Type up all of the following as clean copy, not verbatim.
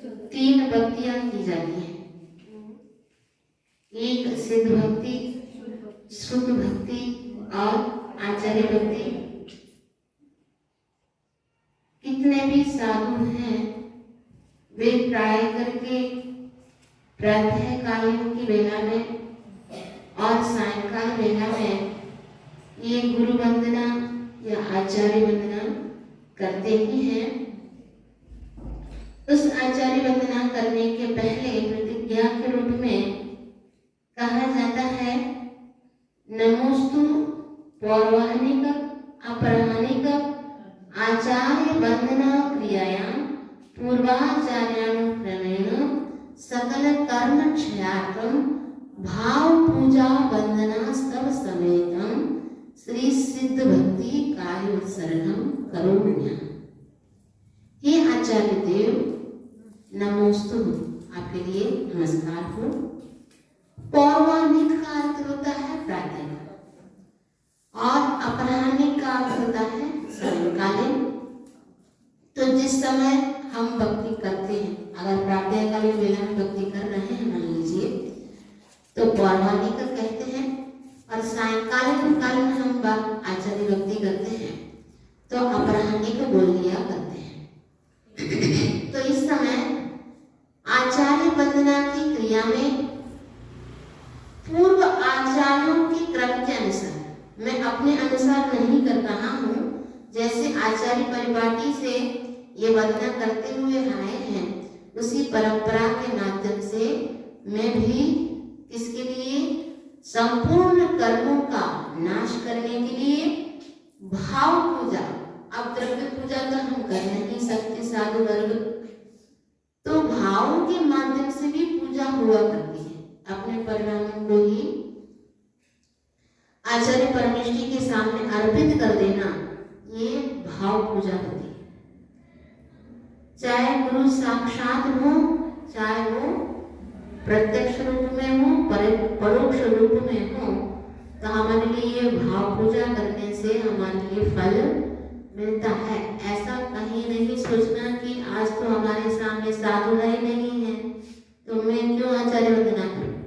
तीन भक्तियां की जाती हैं। एक सिद्ध भक्ति, शुद्ध भक्ति और आचार्य भक्ति। कितने भी साधु हैं वे प्राय करके प्रातः कालीन की वेला में और सायंकाल वेला में ये गुरु वंदना या आचार्य वंदना करते ही हैं। उस आचार्य वंदना करने के पहले प्रतिज्ञा के रूप में कहा जाता है, नमोस्तु पौर्वाह्निक अपराह्निक आचार्य वंदना क्रियायां पूर्वाचार्यानुक्रमेण सकल कर्म क्षयार्थम भाव पूजा वंदना सब समेतम श्री सिद्ध भक्ति कार्योत्सर्गम करोम्य। हे आचार्य देव, नमोस्तु, आपके लिए नमस्कार हो। पौर्वाह्निक का अर्थ होता है प्रातः और अपराह्निक का अर्थ होता है सायंकालीन। तो जिस समय हम भक्ति करते हैं, अगर प्रातःकालीन वेला में भक्ति कर रहे हैं मान लीजिए, तो पौर्वाह्निक कहते हैं, और सायंकालीन काल में हम आचार्य भक्ति करते हैं तो अपराह्निक बोल लिया करते हैं। तो इस समय आचार्य वंदना की क्रिया में पूर्व आचार्यों के क्रम के अनुसार, मैं अपने अनुसार नहीं कर रहा हूँ, जैसे आचार्य परिपाटी से ये वंदना करते हुए आए हैं, उसी परंपरा के माध्यम से मैं भी इसके लिए संपूर्ण कर्मों का नाश करने के लिए भाव पूजा, अब द्रव्य पूजा तो हम कर नहीं सकते साधु वर्ग, तो भाव के माध्यम से भी पूजा हुआ करती है। अपने परिणामों को ही आचार्य परमेष्ठी के सामने अर्पित कर देना, ये भाव पूजा होती है। चाहे गुरु साक्षात हो, चाहे वो प्रत्यक्ष रूप में हो, परोक्ष रूप में हो, तो हमारे लिए ये भाव पूजा करने से हमारे लिए फल मिलता है। ऐसा कहीं नहीं सोचना कि आज तो हमारे सामने साधु ही नहीं है तो मैं क्यों आचार्य वंदना करूं,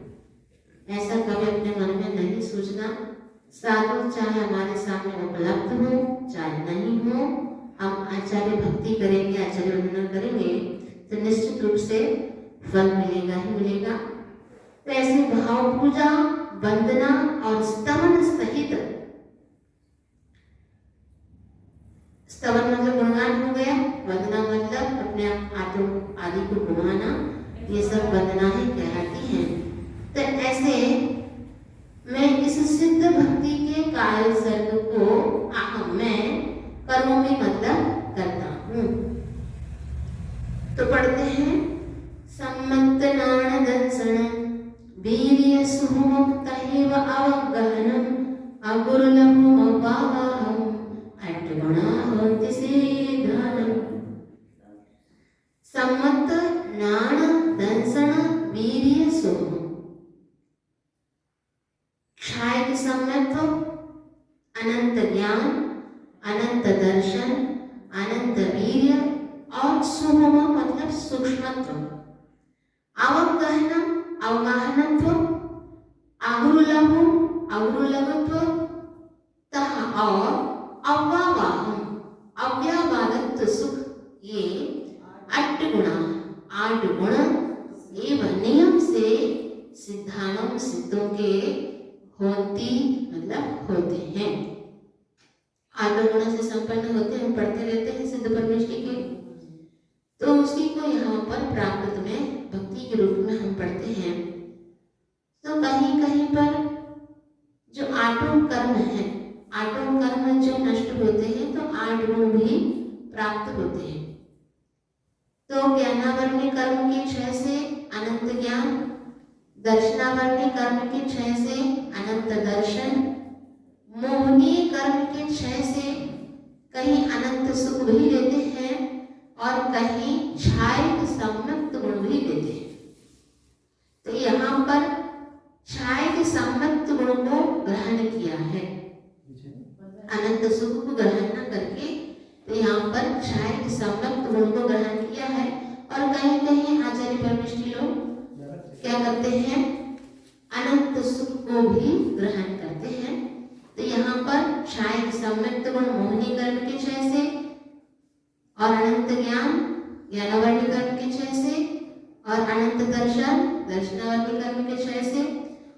ऐसा कभी अपने मन में नहीं सोचना। साधु चाहे हमारे सामने उपलब्ध हो चाहे नहीं हो, हम आचार्य भक्ति करेंगे, आचार्य वंदना करेंगे तो निश्चित रूप से फल मिलेगा ही मिलेगा। तो ऐसे भाव पूजा, वंदना और स्तवन सहित, स्तवन मतलब गुणगान हो गया, वंदना मतलब अपने आदि को गुमाना, ये सब वंदना ही कहलाती हैं। तो ऐसे मैं इस सिद्ध भक्ति के कार्य सर्ग को मैं कर्मों में मतलब करता हूँ। तो पढ़ते हैं, सम्मत नाण दंसन वीर्य सुमुक्तैव अवगहनम अगुरुलभु भावहम अट्गुणा होति सिद्धनम। सम्मत नाण दंसन वीर्य सुम, क्षाय के सम्मत अनंत ज्ञान, अनंत दर्शन, अनंत वीर्य और सुगम मतलब सूक्ष्मत्व, अवगहनम अवगाहनत्व, अगुरुलघुत्व तह और अव्यावाहम अव्यावादत्व सुख, ये 8 गुणा 8 गुण एवं नियम से सिद्धानम सिद्धों के होती मतलब होते हैं। 8 गुणों से संपन्न होते हैं, हम पढ़ते रहते हैं सिद्ध परमेष्ठी के, तो उसी को यहाँ पर प्राकृत में भक्ति के रूप में हम पढ़ते हैं। तो कहीं कहीं पर जो 8 कर्म है, 8 कर्म जो नष्ट होते हैं तो 8 गुण भी प्राप्त होते हैं। तो ज्ञानावरणी कर्म के क्षय से अनंत ज्ञान, दर्शनावरणी कर्म के क्षय से अनंत दर्शन, मोहनीय कर्म के क्षय से कहीं अनंत सुख भी लेते हैं और कहीं क्षाय सम्मत गुण भी लेते हैं। तो यहाँ पर क्षाय के सम्मत गुण को ग्रहण किया है, अनंत सुख को ग्रहण न करके, तो यहाँ पर क्षाय के सम्मत गुण को ग्रहण किया है। और कहीं कहीं करते हैं, अनंत सुख को भी ग्रहण करते हैं। तो यहाँ पर शायद सम्यक्त गुण मोहिनी कर्म के क्षय से और अनंत ज्ञान ज्ञानवर्णी कर्म के क्षय से और अनंत दर्शन दर्शनावर्णी कर्म के क्षय से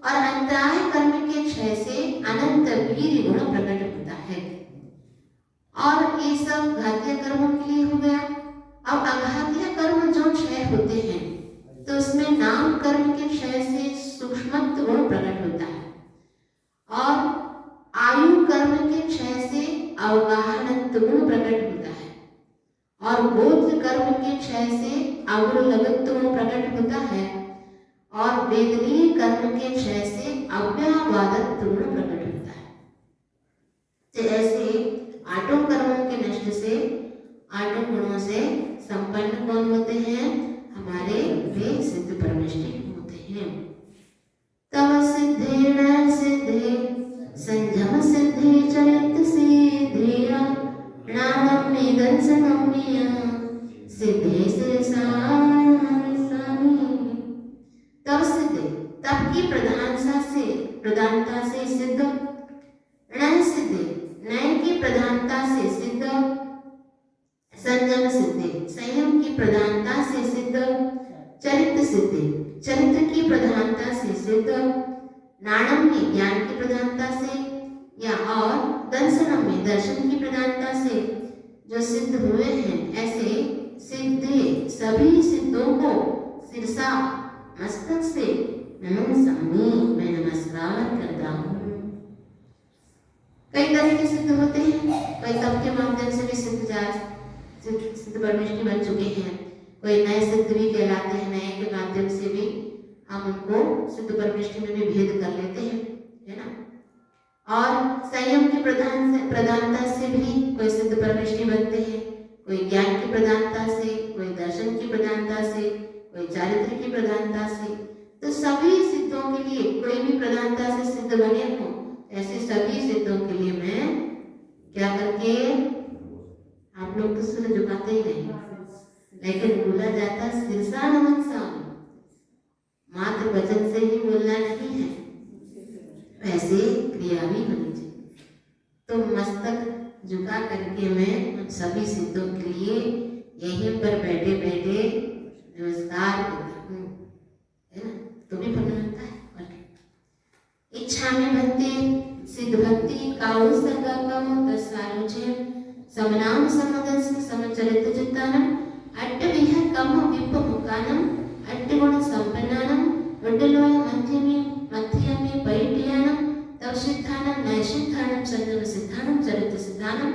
और अंतराय कर्म के क्षय से अनंत वीर गुण प्रकट होता है। और ये सब घातीय कर्मों के लिए हो गया। अब अघातीय कर्म जो क्षय होते हैं तो उसमें नाम कर्म के क्षय से सूक्ष्मत्व गुण प्रकट होता है और आयु कर्म के क्षय से अवगाहनत्व गुण प्रकट होता है और गोत्र कर्म के क्षय से अवलगत्व गुण प्रकट होता है और वेदनीय कर्म के क्षय से अव्यवादत्व गुण प्रकट होता है। तो ऐसे आठों कर्मों के नष्ट से आठों गुणों से संपन्न कौन होते हैं? हमारे वे सिद्ध परमेष्टि होते हैं। तव सिद्धेन सिद्धे संयम सिद्धि चरित सिद्धिया नामम्मि दंसनम्मिया सिद्धे से तब सिद्ध तब की प्रधानता से सिद्ध, ण सिद्ध नय की प्रधानता से सिद्ध, संयम सिद्ध संयम की प्रधानता से सिद्ध, चरित्र सिद्ध चरित्र की प्रधानता से सिद्ध, नाणम में ज्ञान की प्रधानता से या और दर्शनम में दर्शन की प्रधानता से जो सिद्ध हुए हैं, ऐसे सिद्धे सभी सिद्धों को सिरसा मस्तक से नमस्कामी मैं नमस्कार करता हूँ। कई तरह के सिद्ध होते हैं, कोई तप के माध्यम से भी सिद्ध परमेष्टि बन चुके हैं, कोई नए सिद्ध भी कहलाते हैं, नए के माध्यम से भी हम उनको सिद्ध परमेष्टि में भी भेद कर लेते हैं, है ना। और संयम की प्रधानता से भी कोई सिद्ध परमेष्टि बनते हैं, कोई ज्ञान की प्रधानता से, कोई दर्शन की प्रधानता से, कोई चारित्र की प्रधानता से। तो सभी सिद्धों के लिए कोई भी प्रधानता से सिद्ध बने हो, ऐसे सभी सिद्धों के लिए मैं क्या करके आप लोग तो सिर झुकाते ही नहीं, लेकिन बोला जाता सिरसा नमस्कार, मात्र वचन से ही बोलना नहीं है, वैसे क्रिया भी होनी चाहिए। तो मस्तक झुका करके मैं उन सभी सिद्धों के लिए यहीं पर बैठे बैठे नमस्कार करता हूँ, है ना। तो भी पढ़ना लगता है। इच्छा में भक्ति सिद्ध भक्ति काउ संगम दसारुचे समनाम समदस समचरित चित्तानम अट्टविह कम विपमुकानम अट्टगुण संपन्नानम वड्डलोय मध्यमे परिटियानम तव सिद्धानम नैसिद्धानम संयम सिद्धानम चरित सिद्धानम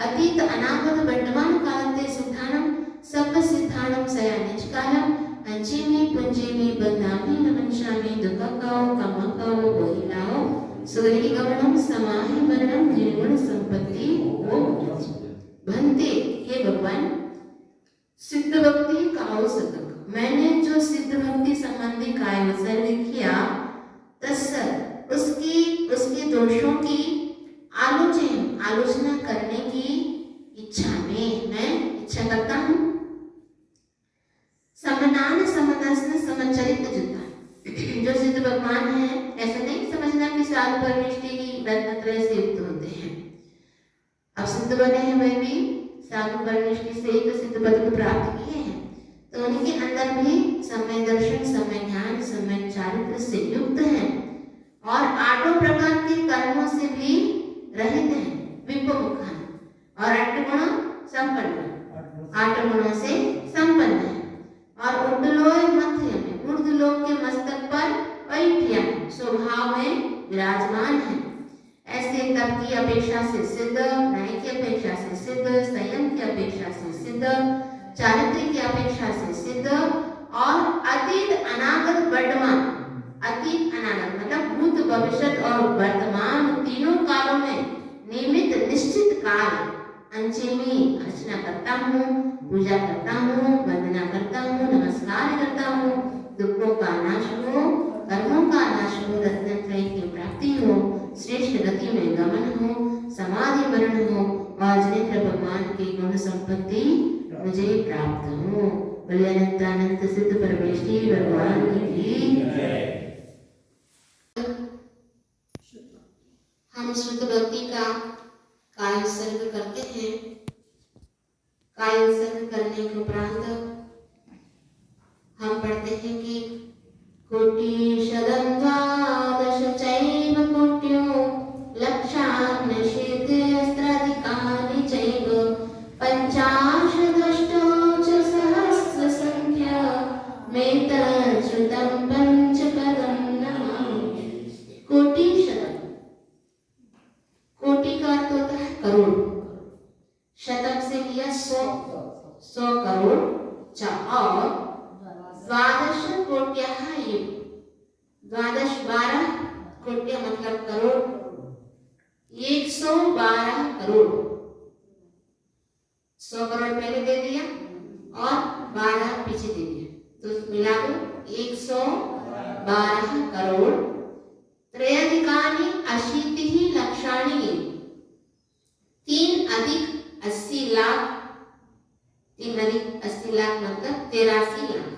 अतीत अनागत वर्तमान कालते सिद्धानम सब सिद्धानम सयानिच कालम अंचिमी पुंजिमी बदनामी नमनशामी दुखकाओ कमकाओ बोहिलाओ सुगरी गमनम समाहि मरणम निर्गुण संपत्ति ओ भंते। हे भगवान, सिद्ध भक्ति काओ सतक, मैंने जो सिद्ध भक्ति संबंधी काय वचन किया तत्सर उसके दोषों की आलोचना करने की इच्छा में मैं इच्छा करता हूँ। समनान समदस्न समचरित जुता, जो सिद्ध भगवान है, ऐसा नहीं समझना कि साधु परमेष्टि की रत्नत्रय से युक्त होते हैं। अब सिद्ध बने हैं वे भी साधु परमेष्टि से एक सिद्ध पद को प्राप्त किए हैं, तो उनके अंदर भी समय दर्शन समय ज्ञान समय चारित्र से युक्त हैं और आठों प्रकार के कर्मों से भी रहित हैं, विपमुखान और अट्टगुण संपन्न, आठ गुणों से संपन्न है और उड्डलोय मध्य में ऊर्ध्वलोक के मस्तक पर वैठिया स्वभाव में विराजमान है। ऐसे तप की अपेक्षा से सिद्ध, न्याय की अपेक्षा से सिद्ध, संयम की अपेक्षा से सिद्ध, चारित्र की अपेक्षा से सिद्ध और अतीत अनागत वर्तमान, अतीत अनागत मतलब भूत भविष्य और वर्तमान तीनों कालों में नियमित निश्चित काल अंचिमी अर्चना करता हूँ, पूजा करता हूँ, वंदना करता हूँ, नमस्कार करता हूँ, दुखों का नाश हो, कर्मों का नाश हो, रत्नत्रय की प्राप्ति हो, श्रेष्ठ गति में गमन हो, समाधि मरण हो और जिनेन्द्र भगवान की गुण संपत्ति मुझे प्राप्त हो। बोले अनंतानंत सिद्ध परमेश्वरी भगवान की जय। हम शुद्ध भक्ति का काय उत्सर्ग करते हैं। काय उत्सर्ग करने के उपरांत हम पढ़ते हैं कि कोटि शतं द्वादश चैव कोट्यो लक्षान् शीतिस्त्राधिकानि चैव पंचाशदष्टौ च सहस्रसंख्या मेतच्छ्रुतं पंचपदं नमामि। कोटि शतं, कोटि का अर्थ होता है करोड़, शतम से लिया 100 करोड़ और द्वादश कोट्यः एव, द्वादश 12 कोट्य मतलब करोड़, 112 करोड़, 100 करोड़ पहले दे दिया और 12 पीछे दे दिया, तो मिला दो 112 करोड़। त्रयाधिकानि अशीतिः लक्षाणि, 3 अधिक 80 लाख, 3 अधिक 80 लाख मतलब 83 लाख,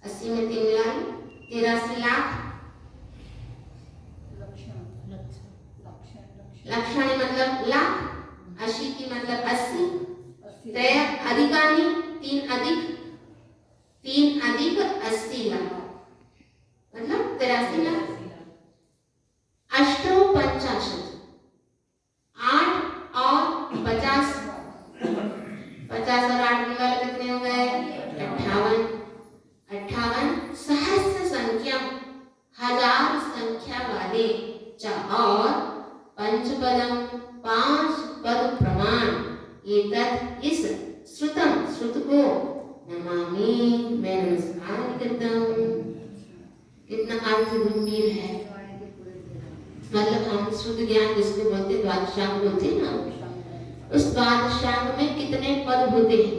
80 में 3 लाख 83 लाख। लक्षाणी मतलब लाख, अशीति मतलब 80, त्रय अधिकानि 3 अधिक 80 लाख मतलब 83 लाख। अष्टौ पंचाशत, 8 और 50, 50 और 8 मिला कितने हो गए 58, 58 सहस्र संख्या, हजार संख्या वाले और पंचपदम 5 पद प्रमाण, ये तत् इस श्रुतम श्रुत को नमामि मैं नमस्कार करता हूँ। कितना अर्थ गंभीर है, मतलब हम शुद्ध ज्ञान जिसको बोलते द्वादशांग बोलते हैं ना, उस द्वादशांग में कितने पद होते हैं,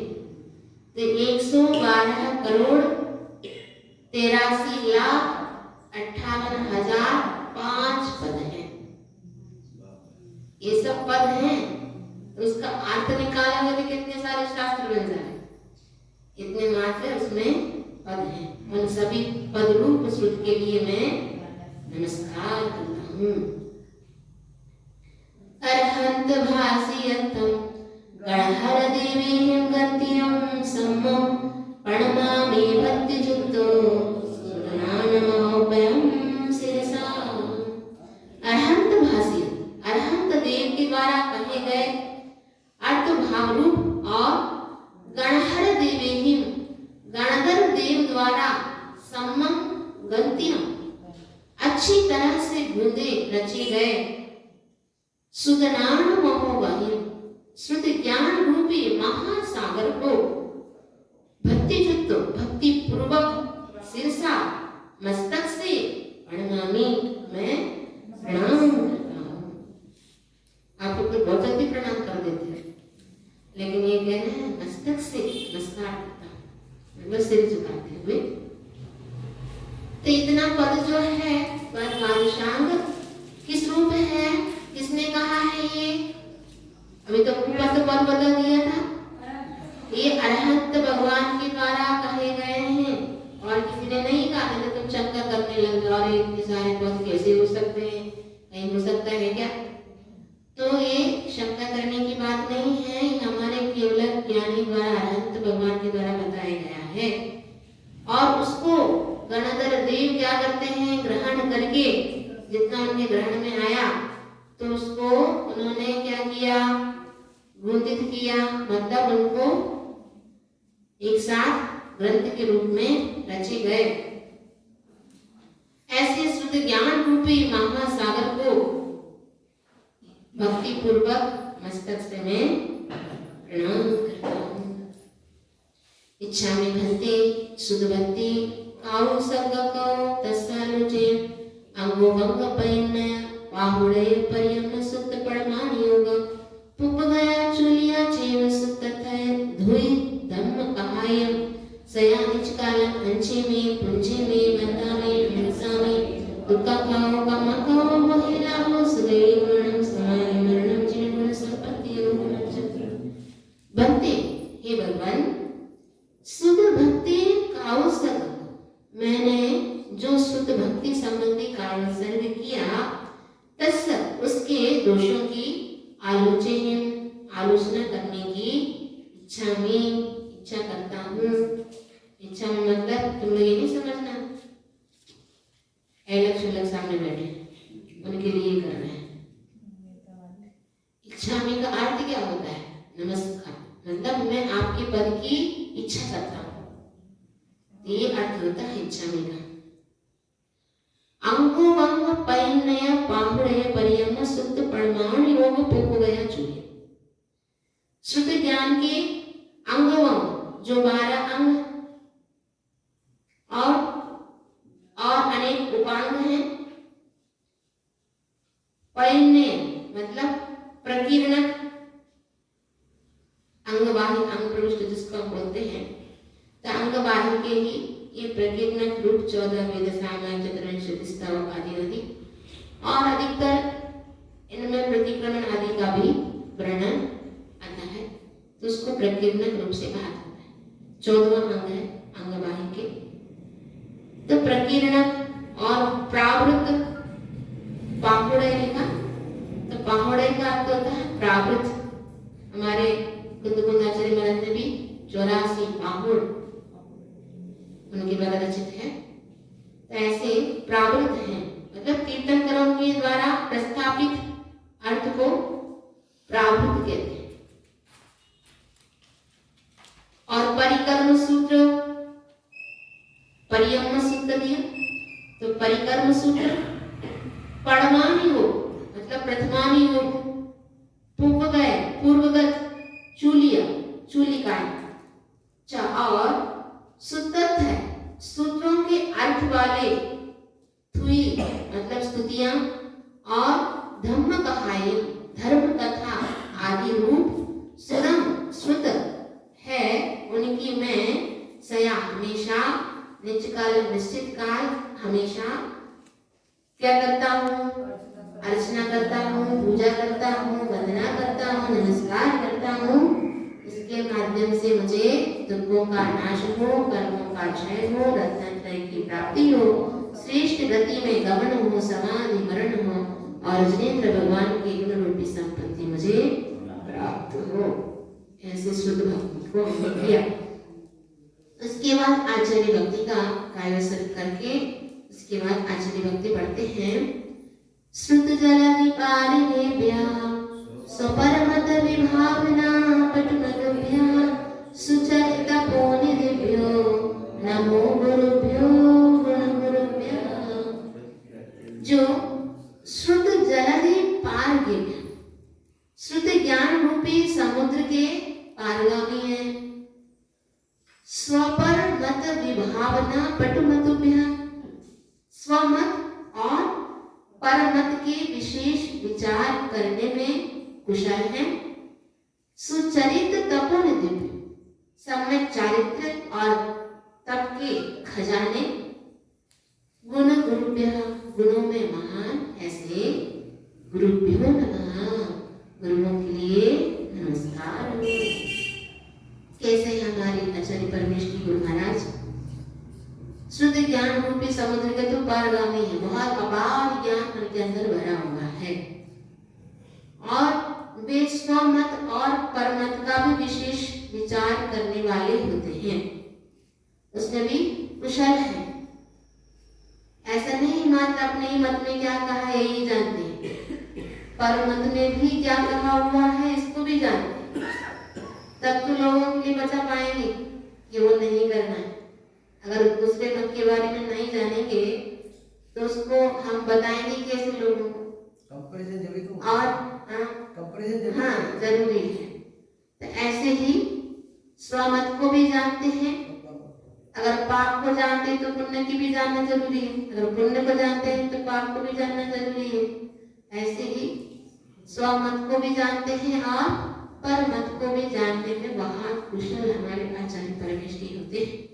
तो 112 करोड़ 83 लाख 58,005 पद हैं। ये सब पद हैं, उसका अर्थ निकालेंगे तो कितने सारे शास्त्र बन जाए, इतने मात्र उसमें पद हैं। उन सभी पद रूप श्रुत के लिए मैं नमस्कार करता हूँ। अर्हंत भासियतं गणहर देवीं गतिं सम्मो प्रणमामि भक्तियुक्तो सुरनामोपयं शिरसा। अर्हंत भासी, अर्हंत देव के द्वारा कहे गए अर्थ भाव रूप और गणहर देवीं गणधर देव द्वारा सम्मम गंतियम अच्छी तरह से गूंदे रचे गए सुदनान महोवहिम श्रुत ज्ञान रूपी महासागर को भक्ति युक्त भक्ति पूर्वक सिरसा मस्तक से प्रणमामि मैं प्रणाम करता हूँ। आप लोग तो बहुत जल्दी प्रणाम कर देते हैं, लेकिन ये कह रहे हैं मस्तक से नमस्कार करता हूँ, मतलब सिर झुकाते हुए। तो इतना पद जो है वह द्वादशांग किस रूप है, किसने कहा है ये? अभी तो ऊपर तो पद बदल दिया था, ये अरहंत भगवान के द्वारा कहे गए हैं और किसी ने नहीं कहा। नहीं तो तुम शंका करने लग जाओ, और इतने सारे पद कैसे हो सकते हैं, कहीं हो सकता है क्या? तो ये शंका करने की बात नहीं है, ये हमारे केवल ज्ञानी द्वारा अरहंत भगवान के द्वारा बताया गया है। और उसको गणधर देव क्या करते हैं, ग्रहण करके जितना उनके ग्रहण में आया तो उसको उन्होंने क्या किया, गुंदित किया, मतलब उनको एक साथ ग्रंथ के रूप में रचे गए। ऐसे शुद्ध ज्ञान रूपी महासागर को भक्ति पूर्वक मस्तक से मैं प्रणाम करता हूँ। इच्छा में भक्ति शुद्ध भक्ति काउ सर्गको तस्सानुचे अंगो भंग पैन्य बाहुड़े पर्यम सुक्त परमान योग पुप गया चुलिया चेव सुक्त थे धुई धम्म कहायम सयानिच कालम अंचे में पुंजे में बंदा में हिंसा में दुखा खाओ कम खाओ महिला हो सुगई मरणम समाय मरणम जिन गुण संपत्ति योग नक्षत्र। बनते हे भगवान शुद्ध भक्ति काउसर्ग, मैंने जो शुद्ध भक्ति संबंधी काउसर्ग किया, तस् उसके दोषों की आलोचना करने की इच्छा करता हूँ। इच्छा मतलब तुम लोग ये नहीं समझना अलग शुल्लक सामने बैठे उनके लिए कर रहे हैं। इच्छा में का अर्थ क्या होता है? नमस्कार, मतलब मैं आपके पद की इच्छा करता हूँ, ये अर्थ होता है इच्छा में का। अंगो वंग पैन्नय पाहुड़य परियम शुद्ध परमाणु योग पोको गया चूहे। शुद्ध ज्ञान के अंगवंग जो 12 अंग और अनेक उपांग हैं। पैन्नय मतलब प्रकीर्णक, अंगवाही, अंग प्रविष्ट जिसको हम बोलते हैं, तो अंगवाही के ही ये प्रकीर्णक रूप 14 वेद सामान्य चतुर्विंश स्तव आदि और अधिकतर इनमें प्रतिक्रमण आदि का भी वर्णन आता है, तो उसको प्रकीर्णक रूप से कहा जाता है। 14वां अंग है अंगवाही के। तो प्रकीर्णक और प्रावृत, पाहुड़े लिखा, तो पाहुड़े का अर्थ होता है प्रावृत। हमारे कुंदकुंदाचार्य महाराज ने भी 84 पाहुड़ उनके द्वारा रचित है। तो ऐसे प्रावृत हैं, मतलब तीर्थंकरों के द्वारा प्रस्थापित अर्थ को प्रावृत कहते हैं। और परिकर्म सूत्र, परियम सूत्र दिया, तो परिकर्म सूत्र परमाणु योग मतलब प्रथमानी योग, पूर्वगत चूलिया, चूलिकाएं, और सुतत है सूत्रों के अर्थ वाले थुई मतलब स्तुतियां और धम्म कहाई धर्म कथा आदि रूप सुदम श्रुत है, उनकी मैं सया हमेशा निश्चित काल हमेशा क्या करता हूँ? अर्चना करता हूँ, पूजा करता हूँ, वंदना करता हूँ, नमस्कार करता हूँ। इसके माध्यम से मुझे दुखों का नाश हो, कर्मों का क्षय हो, रत्नत्रय की प्राप्ति हो, श्रेष्ठ गति में गमन हो, समाधि मरण हो और जिनेंद्र भगवान की गुण रूपी संपत्ति मुझे प्राप्त हो। ऐसे शुद्ध भक्ति को किया। उसके बाद आचार्य भक्ति का काव्यसर्ग करके उसके बाद आचार्य भक्ति पढ़ते हैं। श्रुत जलधि पारिणेभ्यः स्वपरमत विभावना पटुमतुभ्यः सुचरित पोनिधिभ्यो नमो गुरुभ्यो गुणगुरुभ्यः। जो श्रुत जलधि पारगेभ्यः, श्रुत ज्ञान रूपी समुद्र के पारगामी है। स्वपर मत विभावना पटुमतुभ्यः, स्वमत और परमत के विशेष विचार करने में कुशल है। सुचरित तपोनिधि, सम्यक चारित्र और तप के खजाने। गुण गुरुभ्यः, गुणों में महान ऐसे गुरुभ्यो नमः, गुरुओं के लिए नमस्कार। कैसे हमारे आचार्य परमेश की गुरु महाराज शुद्ध ज्ञान रूपी समुद्र के तो पारगामी है, बहुत अपार ज्ञान उनके अंदर भरा हुआ है और वे स्वमत और परमत का भी विशेष विचार करने वाले होते हैं। उसमें भी कुशल है, ऐसा नहीं मात्र अपने ही मत में क्या कहा है यही जानते हैं, परमत में भी क्या कहा हुआ है इसको भी जानते हैं। तब तो लोगों के लिए बचा पाएंगे कि वो नहीं करना है। अगर दूसरे मत के बारे में नहीं जानेंगे तो उसको हम बताएंगे कैसे लोगों को? और हाँ जरूरी है। तो ऐसे ही स्वमत को भी जानते हैं। अगर पाप को जानते हैं तो पुण्य की भी जानना जरूरी है, अगर पुण्य को जानते हैं तो पाप को भी जानना जरूरी है। ऐसे ही स्वमत को भी जानते हैं और परमत को भी जानने में बहुत कुशल हमारे आचार्य परमेश जी होते हैं।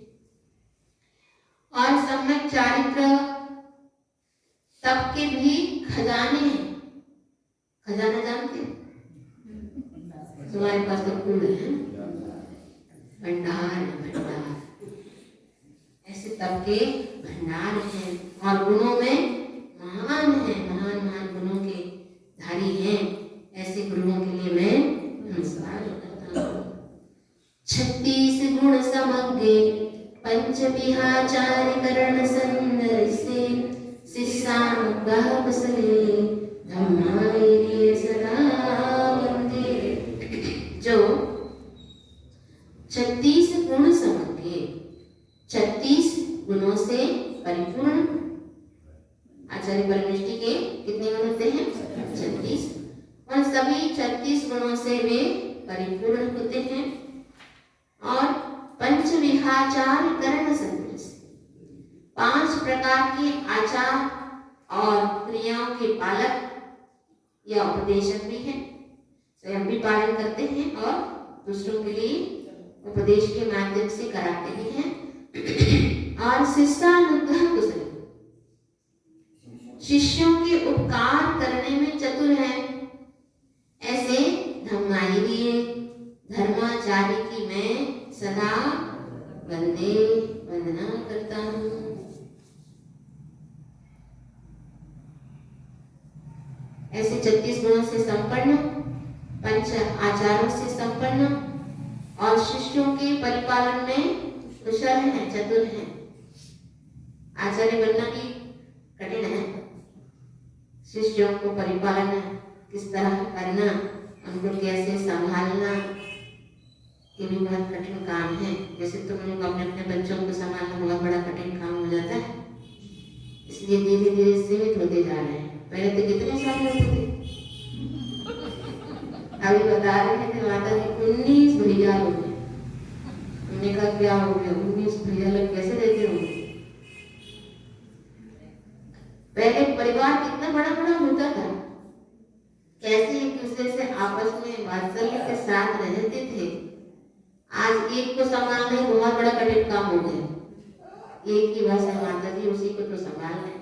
और सम्यक चारित्र तप के भी खजाने हैं। खजाना जानते हैं? तुम्हारे पास तो कुल है, भंडार है भंडार। सबके भंडार हैं और गुणों में महान है, महान महान गुणों के धारी हैं। ऐसे गुरुओं के लिए मैं नमस्कार करता हूँ। 36 गुण समग्रे पंच विहाचार करण संदर से शिष्यानुग्रह कुशले धम्माय सदा वंदे। जो 36 गुण समग्रे, 36 गुणों से परिपूर्ण। आचार्य परमेष्टि के कितने गुण होते हैं? 36। और सभी 36 गुणों से वे परिपूर्ण होते हैं। और पंच विहाचार करण संदर्भ से 5 प्रकार के आचार और क्रियाओं के पालक या उपदेशक भी हैं। स्वयं भी पालन करते हैं और दूसरों के लिए उपदेश के माध्यम से कराते भी हैं। और शिष्यानुग्रह कुशल, शिष्यों के उपकार करने में चतुर हैं। ऐसे धम्माई धर्माचार्य की मैं सदा वंदना करता हूँ। ऐसे 36 गुणों से संपन्न, पंच आचारों से संपन्न और शिष्यों के परिपालन में कुशल हैं, चतुर हैं। आचार्य बनना भी कठिन है। शिष्यों को परिपालन किस तरह करना, उनको कैसे संभालना, ये भी बहुत कठिन काम है। जैसे तुम लोग अपने अपने बच्चों को संभालना बहुत बड़ा कठिन काम हो जाता है, इसलिए धीरे धीरे सीमित होते जा रहे हैं। पहले तो कितने साल होते थे, अभी बता रहे थे माता जी 19 भैया हो गए। हमने कहा क्या हो गया, 19 भैया लोग कैसे रहते होंगे? पहले परिवार कितना बड़ा बड़ा होता था, कैसे एक दूसरे से आपस में वात्सल्य के साथ रहते थे। आज एक को संभालना ही बहुत बड़ा कठिन काम हो गया। एक ही बस है माता जी, उसी को तो संभाल लें,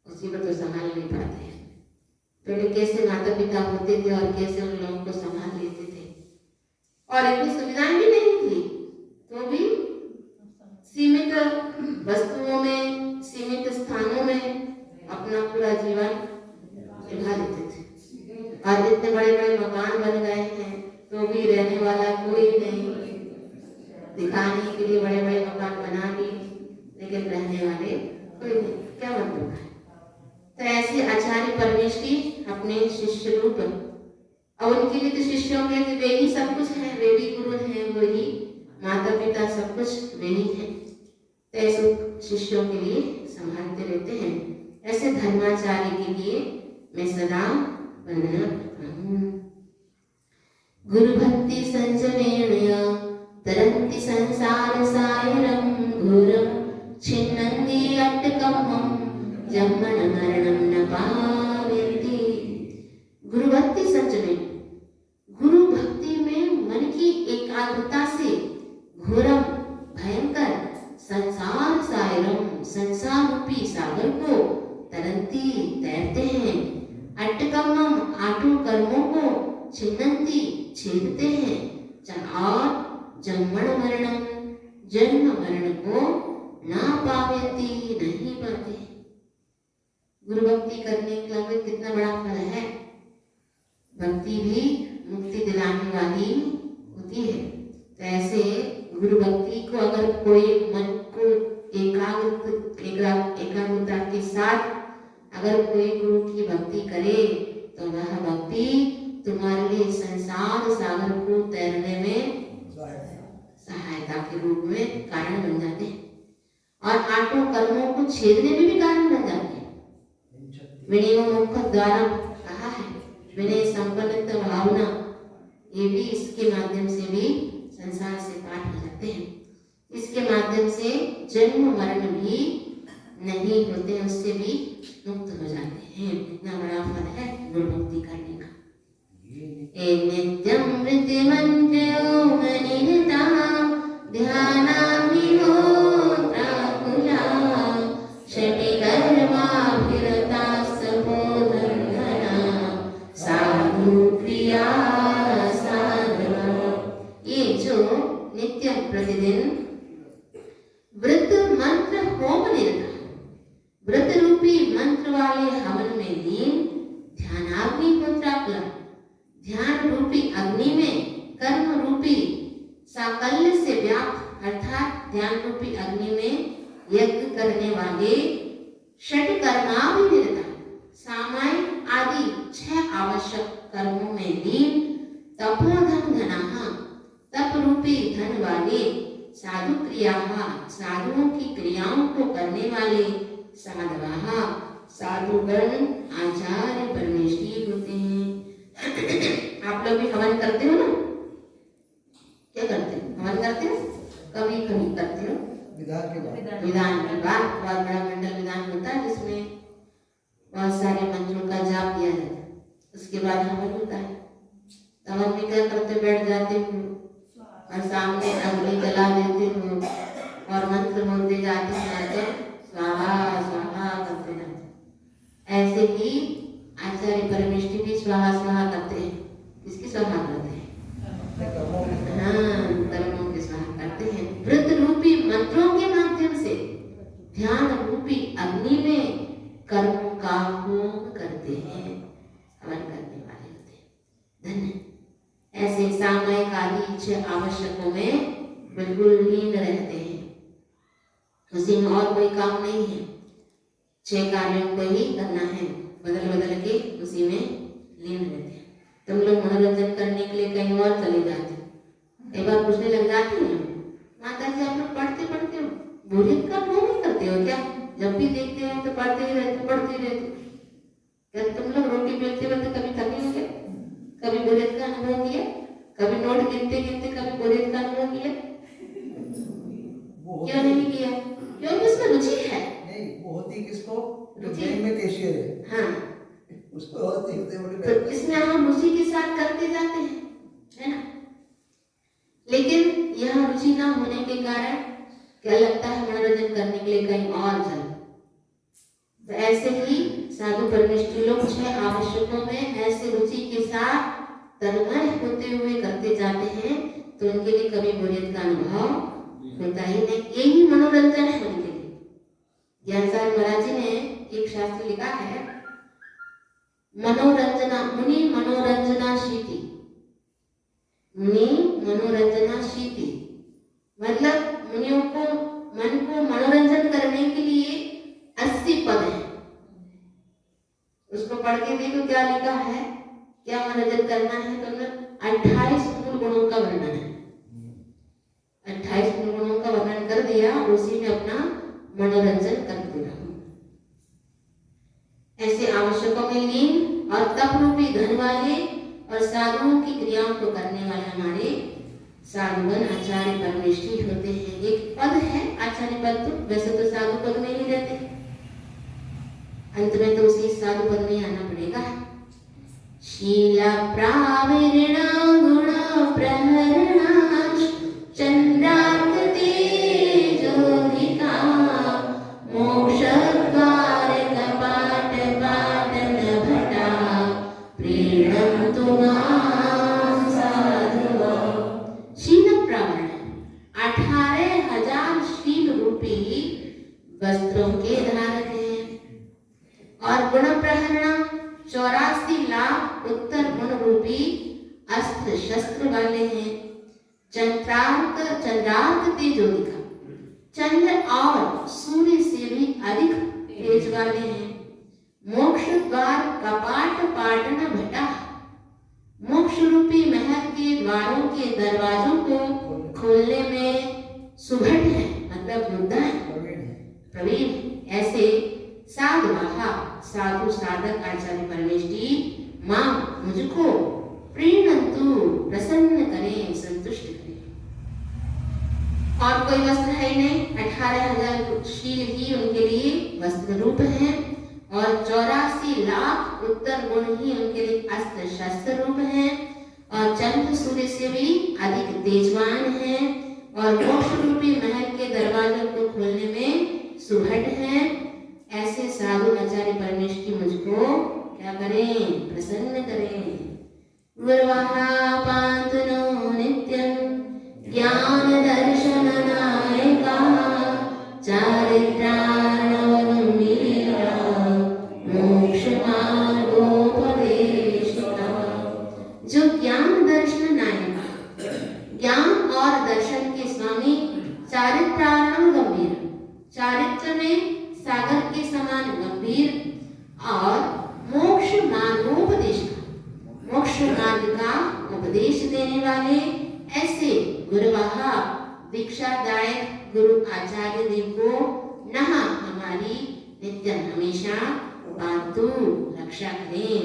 उसी को तो संभाल नहीं पाते। पहले कैसे माता पिता होते थे और कैसे उन लोगों को संभाल लेते थे, और इतनी सुविधाएं भी नहीं थी, तो भी सीमित वस्तुओं में, सीमित स्थानों में अपना पूरा जीवन निभा लेते थे। और इतने बड़े बड़े मकान बन गए हैं तो भी रहने वाला कोई नहीं, दिखाने के लिए बड़े बड़े मकान बना ली, लेकिन रहने वाले कोई नहीं। क्या मतलब है? तो ऐसे आचार्य परमेष्टि अपने शिष्य रूप, और उनके लिए तो शिष्यों के लिए वे ही सब कुछ है, वे भी गुरु हैं, वही माता पिता, सब कुछ वे ही है। तो ऐसे शिष्यों के लिए संभालते रहते हैं। ऐसे धर्माचार्य के लिए मैं सदा वंदना करता हूँ। गुरु भक्ति संजमेण तरन्ति संसार सायरं घोरं छिन्नन्ति अट्टकम्मं जन्मन मरणं न पावयन्ति। गुरु भक्ति संजमेण, गुरु भक्ति में मन की एकाग्रता से घोरम भयंकर संसार सायरम, संसार रूपी सागर को तरन्ति तैरते हैं, अट्टकम्मम आठों कर्मों को छिन्नन्ति छेदते हैं, और जन्मन मरणम जन्म मरण को ना पावयन्ति नहीं पाते। गुरु भक्ति करने के लिए कितना बड़ा फल है। भक्ति भी मुक्ति दिलाने वाली होती है। तो ऐसे गुरु भक्ति को अगर कोई मन को एकाग्रता के साथ अगर कोई गुरु की भक्ति करे तो वह भक्ति तुम्हारे लिए संसार सागर को तैरने में सहायता के रूप में कारण बन जाते हैं, और आठों कर्मों को छेदने में भी कारण बन जाते हैं। विनय मुख द्वारा कहा है, विनय संपन्नता भावना, ये भी इसके माध्यम से भी संसार से पार हो जाते हैं। इसके माध्यम से जन्म मरण भी नहीं होते, उससे भी मुक्त हो जाते हैं। इतना बड़ा फल है गुरु भक्ति करने का। नित्यं वृत्तिमन्त्रो मनिरता ध्यानामि होत्राकुला षट्कर्माभिरता सपोधर्मणा साधु प्रिया साधना। ये जो नित्य प्रतिदिन व्रत मंत्र होम निरता, व्रत रूपी मंत्र वाले हवन में लीन, ध्यानाग्नि पुत्राकलन, ध्यान रूपी अग्नि में कर्म रूपी साकल्य से व्याप्त अर्थात ध्यान रूपी अग्नि में यज्ञ करने वाले, षट कर्माभिनिरता, सामायिक आदि 6 आवश्यक कर्मों में लीन, तपोधन धनाः, तप रूपी धन वाले, साधु क्रियाः, साधुओं की क्रियाओं को करने वाले, साधवाः, साधुगण आचार्य परमेष्ठी होते हैं। आप लोग भी हवन करते हो ना? क्या करते हो? हवन करते हो? कभी कभी करते हो? विधान के बाद बहुत बड़ा मंडल विधान होता है जिसमें बहुत सारे मंत्रों का जाप किया जाता है, उसके बाद हवन होता है। तब हम क्या करते, बैठ जाते हो और सामने अग्नि जला देते हो और मंत्र बोलते जाते हैं, तो स्वाहा स्वाहा करते जाते। ऐसे ही आचार्य परमेष्ठी भी स्वाहा स्वाहा करते हैं। किसकी स्वाहा करते हैं? हाँ, कर्मों की स्वाहा करते हैं। व्रत रूपी मंत्रों के माध्यम से ध्यान रूपी अग्नि में कर्मों का होम करते हैं, हवन करने वाले होते हैं। धन्य। ऐसे सामायिक आदि 6 आवश्यकों में बिल्कुल लीन रहते हैं, उसी में और कोई काम नहीं है। 6 कार्यों को ही करना है, बदल बदल के उसी में लीन रहते हैं। तुम लोग मनोरंजन करने के लिए कहीं और चले जाते हो, एक बार पूछने लग जाते हैं, माता जी आप लोग पढ़ते पढ़ते हो, बोरियत का अनुभव नहीं करते हो क्या? जब भी देखते हैं तो पढ़ते ही रहते, पढ़ते ही रहते। क्या तुम लोग रोटी बेलते वक्त कभी थके होंगे? कभी बोरियत का अनुभव किया? कभी नोट गिनते गिनते कभी बोरियत का अनुभव किया? क्यों नहीं किया? क्योंकि उसमें रुचि है। नहीं, वो होती किसको? जो ब्रेन में कैशियर है। हाँ, उसको होती है। तो इसमें हम रुचि के साथ करते जाते हैं, है ना? लेकिन यह रुचि ना होने के कारण क्या लगता है, मनोरंजन करने के लिए कहीं और चलो। तो ऐसे ही साधु परमेष्ठी लोग 6 आवश्यकों में ऐसे रुचि के साथ तन्मय होते हुए करते जाते हैं, तो उनके लिए कभी बोरियत का अनुभव होता ही नहीं। यही मनोरंजन है उनके लिए। ज्ञानसागर महाराज जी ने एक शास्त्र लिखा है, मनोरंजना मुनि मनोरंजना शीति, मुनि मनोरंजना शीति, मतलब मुनियों को मन को मनोरंजन करने के लिए 80 पद है। उसको पढ़ के देखो क्या लिखा है, क्या मनोरंजन करना है। तो 28 मूल गुणों का वर्णन है, 28 मूल गुणों का वर्णन कर दिया, उसी में अपना मनोरंजन कर दिया। ऐसे आवश्यकों में लीन और तप रूपी धन वाले और साधुओं की क्रियाओं को करने वाले हमारे साधुगण आचार्य परमेष्ठी होते हैं। एक पद है आचार्य पद, तो वैसे तो साधु पद में ही रहते, अंत में तो उसी साधु पद में आना पड़ेगा। शीला प्राविरणा गुण प्रहरणा चंद्रार्क तेजोधिका मोक्ष द्वार कपाट पाटन भटा प्रीणन्तु मां साधुवा। शील प्रावरण 18,000 शील रूपी वस्त्रों के धारक हैं, और गुण प्रहरणा 84 लाख उत्तर गुण रूपी अस्त्र शस्त्र वाले हैं। चंद्रार्क तेजोदिका, चंद्र और सूर्य से भी अधिक तेज वाले हैं। मोक्ष द्वार कपाट पाटन भटा, मोक्ष रूपी महल के द्वारों के दरवाजों को खोलने में सुभट है, मतलब योद्धा है, प्रवीण। ऐसे साधवाहा साधु साधक आचार्य परमेष्ठी मां मुझको प्रीणन्तु प्रसन्न करें, संतुष्ट करें। और कोई वस्त्र है नहीं, 18,000 शील ही उनके लिए वस्त्र रूप हैं, और 84 लाख उत्तर गुण ही उनके लिए अस्त्र शस्त्र रूप हैं, और चंद्र सूर्य से भी अधिक तेजवान हैं, और मोक्ष रूपी महल के दरवाजों को खोलने में सुभट हैं। ऐसे साधु आचार्य परमेष्ठी मुझको क्या करें, प्रसन्न करें। गुरवहा पांतनो नित्यं ज्ञान दर्शन नायका चारित्रार्णव गंभीर, चारित्र में सागर के समान गंभीर और मोक्ष मार्ग का उपदेश देने वाले ऐसे गुरुवाहा दीक्षादायक गुरु आचार्य देव को नहा हमारी नित्य हमेशा पांतु रक्षा करें।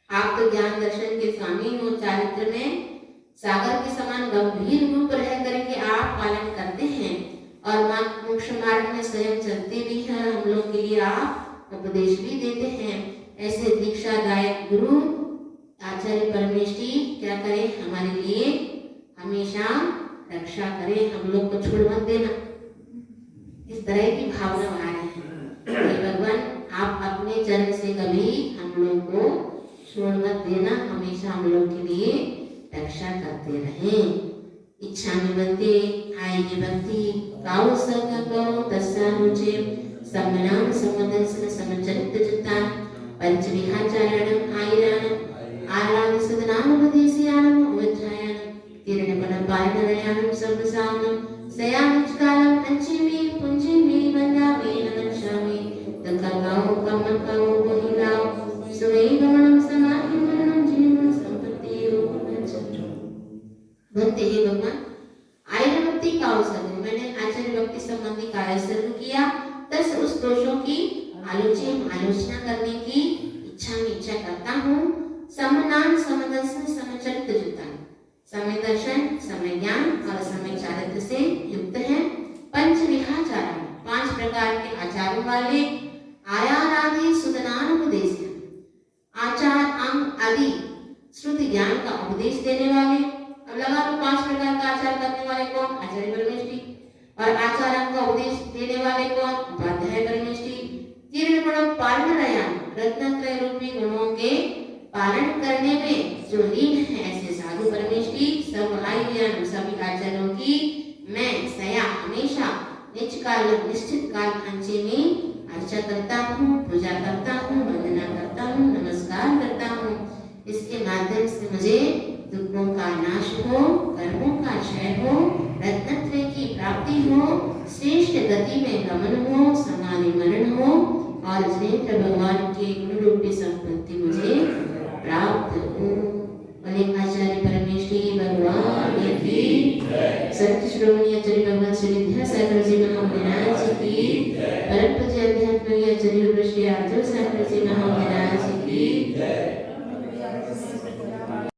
आप तो ज्ञान दर्शन के स्वामी हो, चारित्र में सागर के समान गंभीर रूप रह करके आप पालन करते हैं और मोक्ष मार्ग में स्वयं चलते भी हैं, हम लोग के लिए आप उपदेश भी देते हैं। ऐसे दीक्षादायक गुरु आचार्य परमेष्ठी क्या करें, हमारे लिए हमेशा रक्षा करें, हम लोग को छोड़ मत देना। इस तरह की भावना आ रही है कि भगवान आप अपने चरण से कभी हम लोग को छोड़ मत देना, हमेशा हम लोग के लिए रक्षा करते रहें। इच्छा में बनते आएगी भक्ति काउ संग कौ तस्सानुचे सम्मनाम समदर्शन समचरित चित्तान पंचविहाचारणम आयरान आराध सदनानुपदेशयानम अवध्यायान तीर्णपन पारणयानम सर्वसामनम सयानिचकालम अंचिमे पुंजिमे वंदामे नमस्यामि तकागाओ कमकाओ महिलाओ सुमे गमनम समाहिमनम जीवन संपत्ति रूपम भक्ति हे भगवान आयरमती का अवसर, मैंने आचार्य भक्ति संबंधी कार्य शुरू किया, तस उस दोषों की आलोचना करने की इच्छा करता हूँ। समनान समदर्शन समचरित जुता, समय दर्शन समय ज्ञान और समय चारित्र से युक्त है। पंच विहाचारण, 5 प्रकार के आचारों वाले। आयार आदि सुदनानुपदेश, आचार अंग आदि श्रुति ज्ञान का उपदेश देने वाले। अब लगा लो 5 प्रकार का आचार करने वाले कौन, आचार्य परमेष्ठी, और आचार अंग का उपदेश देने वाले कौन, उपाध्याय परमेष्ठी। तीर्ण गुण पालन रयान, रत्नत्रय रूपी गुणों के पालन करने में जो लीन है ऐसे साधु परमेष्ठी। सब आय्यान, सभी आचार्यों की मैं सया हमेशा निश्चित काल अंचे में अर्चा करता हूँ, पूजा करता हूँ, वंदना करता हूँ, नमस्कार करता हूँ। इसके माध्यम से मुझे दुखों का नाश हो, कर्मों का क्षय हो, रत्नत्रय की प्राप्ति हो, श्रेष्ठ गति में गमन हो, समाधि मरण हो और श्रेष्ठ भगवान के गुण रूपी संपत्ति मुझे प्राप्त हो। आचार्य परमेष्ठी भगवान की सत्य श्रोमणी आचार्य भगवान श्री विद्यासागर जी महाराज की परम पूज्य अध्यात्म